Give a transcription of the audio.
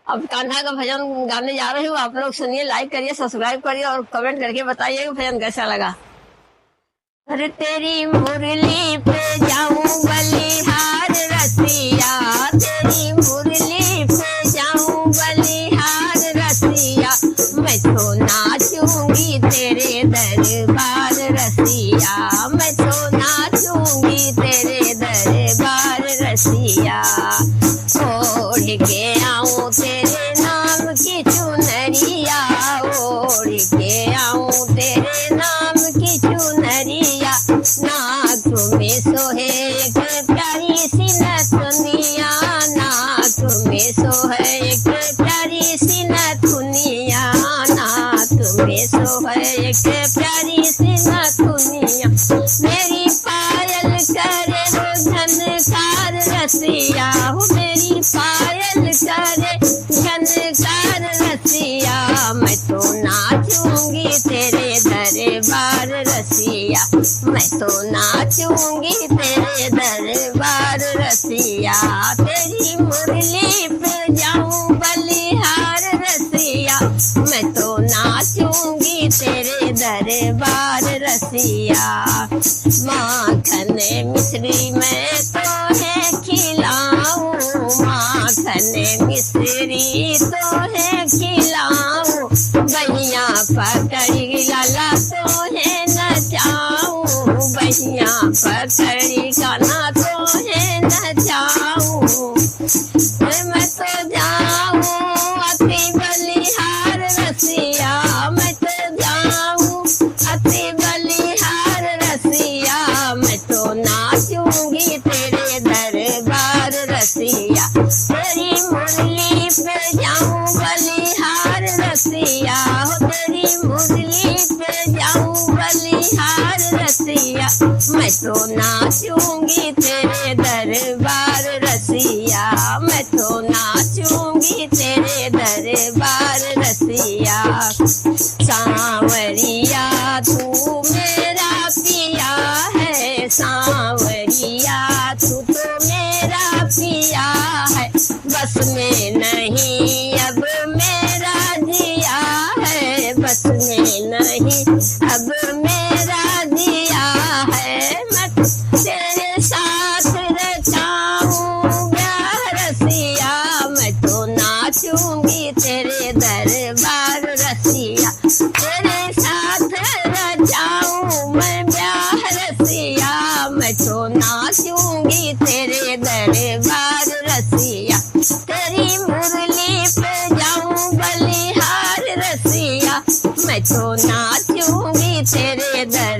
अब कान्हा का भजन गाने जा रही हूँ, आप लोग सुनिए, लाइक करिए, सब्सक्राइब करिए और कमेंट करके बताइए कि भजन कैसा लगा। अरे तेरी मुरली पे जाऊं बलिहार रसिया, तेरी मुरली पे जाऊं बलिहार रसिया, मैं तो नाचूंगी तेरे दरबार रसिया, मैं तो नाचूंगी तेरे दरबार रसिया। ओढ़ के आऊं तेरे नाम की चुनरिया, ओढ़ के आऊं तेरे नाम की चुनरिया, नाक में सोहे एक प्यारी सी नथुनिया, नाक में सोहे एक प्यारी सी नथुनिया, नाक में सोहे एक प्यारी सी नथुनिया, मेरी पायल करे हो झनकार रसिया, मेरी पायल करे झनकार रसिया, मैं तो नाचूंगी तेरे दरबार रसिया, मैं तो नाचूंगी तेरे दरबार रसिया। तेरी मुरली पे जाऊं बलिहार रसिया, मैं तो नाचूंगी तेरे दरबार रसिया। माखन मिश्री मैं तो है खिलाऊं, माखन मिश्री तो है खिलाऊं, बहिया पकड़ी लाला तो है नचाऊं, बहिया पकड़ी गाना तो है नचाऊं, मैं तो जाऊं अति बलिहार रसिया, मैं तो जाऊं अति बलिहार रसिया, मैं तो नाचूंगी तेरे दरबार रसिया। तेरी मुरली पे जाऊं बलिहार रसिया, तेरी मुरली पे जाऊं बलिहार रसिया, मैं तो नाचूंगी तेरे दरबार रसिया, मैं तो नाचूंगी तेरे दरबार रसिया। सांवरिया तू मेरा पिया है, सांवरिया तू तो मेरा पिया है, बस में नहीं अब मेरा जिया है, बस में नहीं अब मेरा जिया है, मैं तेरे साथ रचाऊं ब्याह रसिया, मैं तो नाचूंगी तेरे दरबार रसिया, तेरे साथ रचाऊं मैं ब्याह रसिया, मैं तो नाचूंगी तेरे दरबार रसिया। तेरी मुरली पे जाऊं बलिहार रसिया, मैं तो नाचूंगी तेरे दरबार